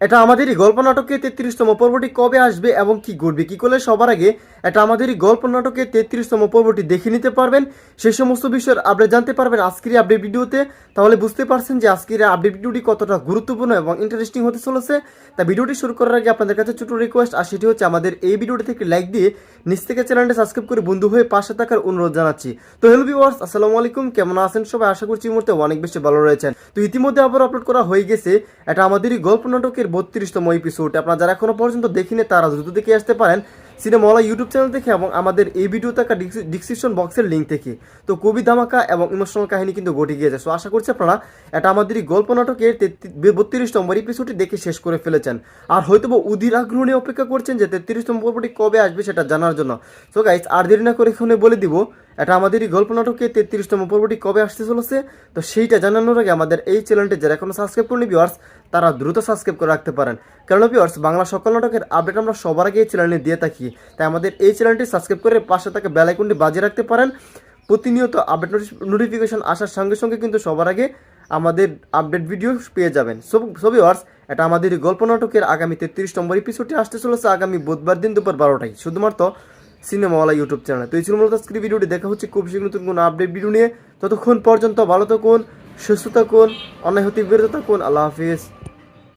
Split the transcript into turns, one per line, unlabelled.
এটা আমাদেরই গল্প নাটকের 33তম পর্বটি কবে আসবে এবং কি ঘটবে কি করলে সবার আগে এটা আমাদেরই গল্প নাটকের 33তম পর্বটি দেখে নিতে পারবেন। সেই সমস্ত বিষয়ের আপডেট জানতে পারবেন আজকের আপডেট ভিডিওতে। তাহলে বুঝতে পারছেন যে আজকের আপডেট ভিডিওটি কতটা গুরুত্বপূর্ণ এবং ইন্টারেস্টিং হতে চলেছে। তা ভিডিওটি শুরু করার আগে আপনাদের কাছে ছোট রিকোয়েস্ট, আর সেটি হচ্ছে আমাদের এই ভিডিওটি থেকে লাইক দিয়ে নিচ থেকে চ্যানেলটি সাবস্ক্রাইব করে বন্ধু হয়ে পাশে থাকার অনুরোধ জানাচ্ছি। তো হ্যালো ভিউয়ার্স, আসসালামু আলাইকুম, কেমন আছেন সবাই? আশা করছি এই মুহূর্তে অনেক বেশি ভালো রয়েছেন। তো ইতিমধ্যে আবার আপলোড করা হয়ে গেছে এটা আমাদেরই গল্প নাটকের 32তম এপিসোড। আপনারা যারা এখনো পর্যন্ত দেখিনি তারা দ্রুত দেখে আসতে পারেন সিনেমাওয়ালা ইউটিউব চ্যানেল থেকে এবং আমাদের এই ভিডিও থাকা ডিসক্রিপশন বক্সের লিঙ্ক থেকে। তো কবি ধামাকা এবং ইমোশনাল কাহিনী কিন্তু ঘটে গিয়েছে। সো আশা করছি আপনারা এটা আমাদেরই গল্প নাটকের 32তম এপিসোডটি দেখে শেষ করে ফেলেছেন, আর হয়তো অধীর আগ্রহ নিয়ে অপেক্ষা করছেন যে 33তম পর্বটি কবে আসবে সেটা জানার জন্য। সো গাইস, আর দেরি না করে এখানে বলে দিব এটা আমাদেরই গল্প নাটকে 33তম পর্বটি কবে আসতে চলেছে। তো সেইটা জানানোর আগে আমাদের এই চ্যানেলটি যারা এখনো সাবস্ক্রাইব করেনি ভিউয়ার্স, তারা দ্রুত সাবস্ক্রাইব করে রাখতে পারেন। কারণ ভিউয়ার্স, বাংলা সকল নাটকের আপডেট আমরা সবার আগে এই চ্যানেলে দিয়ে থাকি। তাই আমাদের এই চ্যানেলটি সাবস্ক্রাইব করে পাশে থাকা বেল আইকনটি বাজিয়ে রাখতে পারেন। প্রতিনিয়ত আপডেট নোটিফিকেশন আসার সঙ্গে সঙ্গে কিন্তু সবার আগে আমাদের আপডেট ভিডিও পেয়ে যাবেন। সো ভিউয়ার্স, এটা আমাদের গল্প নাটকের আগামী 33তম এপিসোডটি আসতে চলেছে আগামী বুধবার দিন দুপুর 12টায়, শুধুমাত্র সিনেমাওয়ালা ইউটিউব চ্যানেলে। তো এই ছিল মূলত আজকের ভিডিওটি। দেখা হচ্ছে খুব শীঘ্র নতুন কোনো আপডেট ভিডিও নিয়ে। ততক্ষণ পর্যন্ত ভালো থাকুন, সুস্থ থাকুন, অন্যায় হতে বিরত থাকুন। আল্লাহ হাফিজ।